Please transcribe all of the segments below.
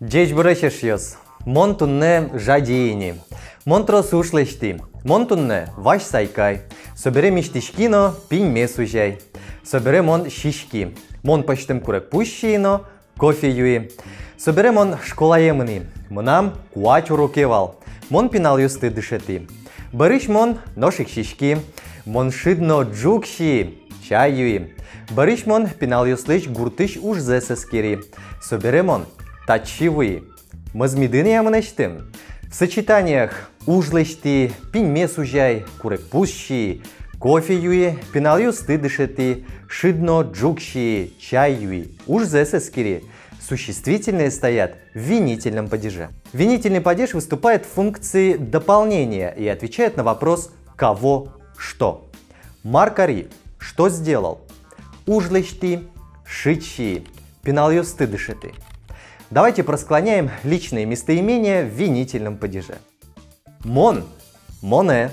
Джейч брешешьёс. Монтунне жадиини. Монтрос ушлешти. Монтунне ваш сайкай. Собере миштишкино пинь месужай. Собере мон шишки. Мон почтем курек пущино кофе юи. Собере мон школаемни. Мнам куач урокевал. Мон пинал юсты дышети. Барыш мон ношик шишки. Мон шидно джукши. Чай юи. Барыш мон пинал юслыч гуртыш уж зесескири. Собере мон тачивы. Мазмидыны ямынештим. В сочетаниях ужлышти, пинь месужай, курек пущи, кофе юи, пинал юсты дышети, шидно джукши, чай юи, уж зесескири. Существительные стоят в винительном падеже. Винительный падеж выступает в функции дополнения и отвечает на вопрос «кого?», «что?». Маркари – «что сделал?». Ужлышти, шичи, пинал юсты дышети. Давайте просклоняем личные местоимения в винительном падеже. Мон – моне,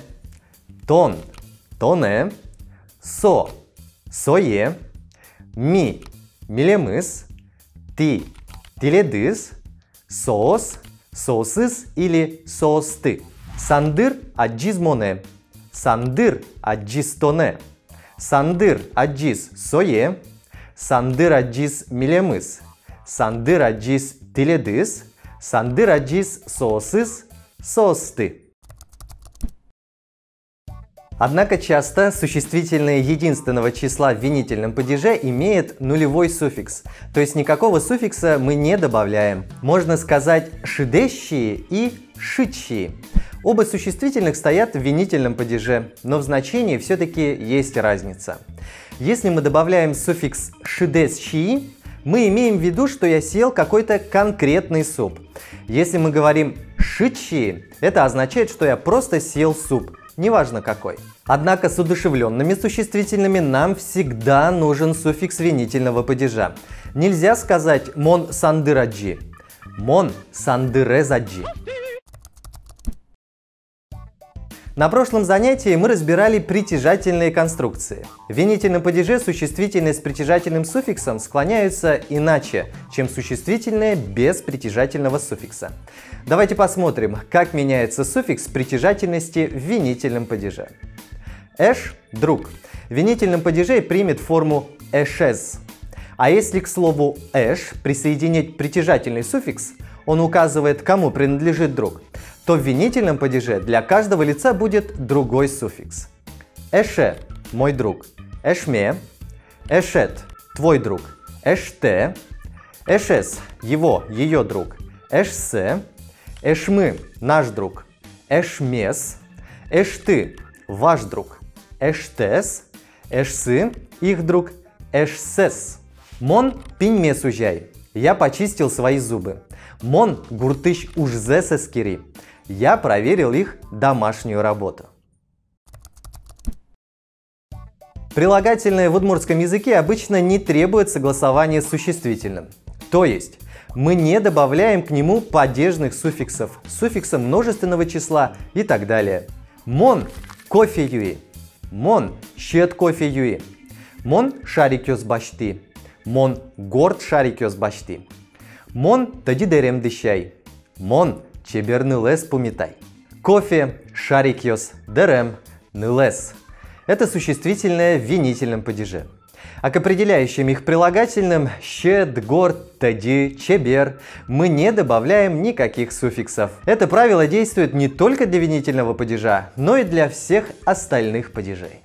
тон – тоне, со – сое, ми – милемыс, ти – тиледыс, соос – соосыс или соосты. Сандыр – аджиз моне, сандыр – аджиз тоне, сандыр – аджиз сое, сандыр – аджиз милемыс, сандыр аджиз тиледыс, сандыр аджиз соосыс, соосты. Однако часто существительное единственного числа в винительном падеже имеет нулевой суффикс, то есть никакого суффикса мы не добавляем. Можно сказать шидещие и шитщие. Оба существительных стоят в винительном падеже, но в значении все-таки есть разница. Если мы добавляем суффикс шидещие, мы имеем в виду, что я съел какой-то конкретный суп. Если мы говорим «шичи», это означает, что я просто съел суп, неважно какой. Однако с удушевленными существительными нам всегда нужен суффикс винительного падежа. Нельзя сказать «мон сандыраджи», «мон сандырезаджи». На прошлом занятии мы разбирали притяжательные конструкции. В винительном падеже существительные с притяжательным суффиксом склоняются иначе, чем существительные без притяжательного суффикса. Давайте посмотрим, как меняется суффикс притяжательности в винительном падеже. Эш – друг. В винительном падеже примет форму эшез. А если к слову эш присоединить притяжательный суффикс, он указывает, кому принадлежит друг, то в винительном падеже для каждого лица будет другой суффикс. Эше – мой друг, эшме, эшет – твой друг, эште, эшес – его, ее друг, эшсе, эшмы – наш друг, эшмес, эшты – ваш друг, эштес, эшсы – их друг, эшсес. Мон пинь месужай. Я почистил свои зубы. Мон гуртыш уж зесескири. Я проверил их домашнюю работу. Прилагательное в удмуртском языке обычно не требует согласования с существительным. То есть мы не добавляем к нему падежных суффиксов, суффикса множественного числа и так далее. Мон кофе юи. Мон щет кофе юи. Мон шарикёс башти. Мон горд шарикёс башти. Мон тади дерем дышай. Мон чебер нылес пумитай. Кофе шарикёс дерем нылес. Это существительное в винительном падеже. А к определяющим их прилагательным щет, горд, тади, чебер мы не добавляем никаких суффиксов. Это правило действует не только для винительного падежа, но и для всех остальных падежей.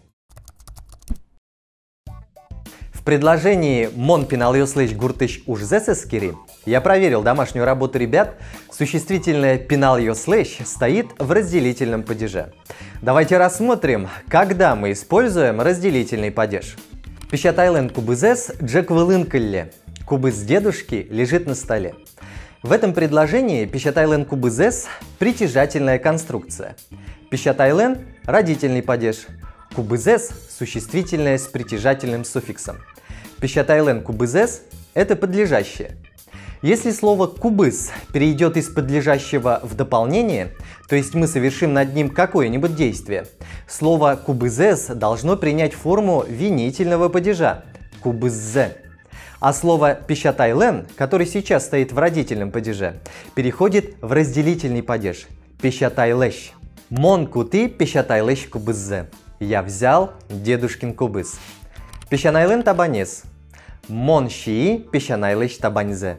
В предложении «Мон пинал юслыч гуртыш уж зесескири» я проверил домашнюю работу ребят, существительное «пинал юслыч» стоит в разделительном падеже. Давайте рассмотрим, когда мы используем разделительный падеж. Пищатайлен кубызес джек вылынкалле. Кубыз дедушки лежит на столе. В этом предложении пищатайлен кубызес – притяжательная конструкция. Пищатайлен – родительный падеж. Кубызес – существительное с притяжательным суффиксом. Пищатайлен кубызес – это подлежащее. Если слово «кубыз» перейдет из подлежащего в дополнение, то есть мы совершим над ним какое-нибудь действие, слово «кубызес» должно принять форму винительного падежа – кубыззе. А слово пищатайлен, который сейчас стоит в родительном падеже, переходит в разделительный падеж пищатайлещ. Мон кути пищатайлещ кубыззе. Я взял дедушкин кубыз. Пищанайлен табанес. Мон шии пищанайлещ табаньзе.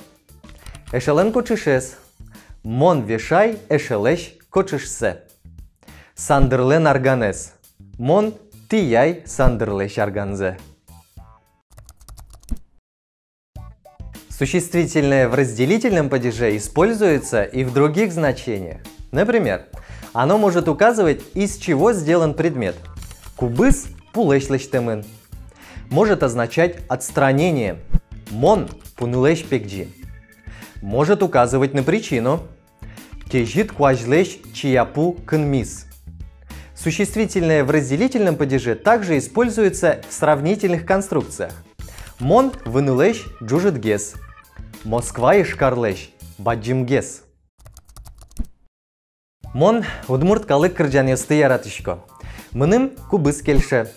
Эшелен кучишес. Мон вешай эшелещ кучишсе. Сандырлен арганес. Мон тияй сандырлещ арганзе. Существительное в разделительном падеже используется и в других значениях. Например, оно может указывать, из чего сделан предмет. Кубыз пулешлештемен. Может означать отстранение. Мон пунылеш пекджи. Может указывать на причину. Кежит куажлеш чияпу кынмис. Существительное в разделительном падеже также используется в сравнительных конструкциях. Мон вынылеш джужитгес. Москва и шкарлеш баджимгес. Мон удмурткалык кырджанёсты яратышко. Мыным кубыз келше.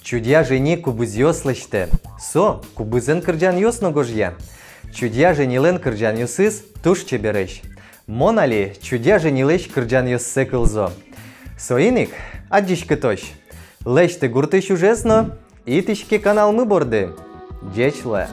Чудья жени кубызёслыште. Со кубызен кырджанёсно гожья. Чудья женилен кырджанёсыз туш чебереш. Мон али чудья женилеш кырджанёссе кылзо. Соиник аддишкы тош. Леште гуртыш ужесно, итишке канал мы борды. Джечле.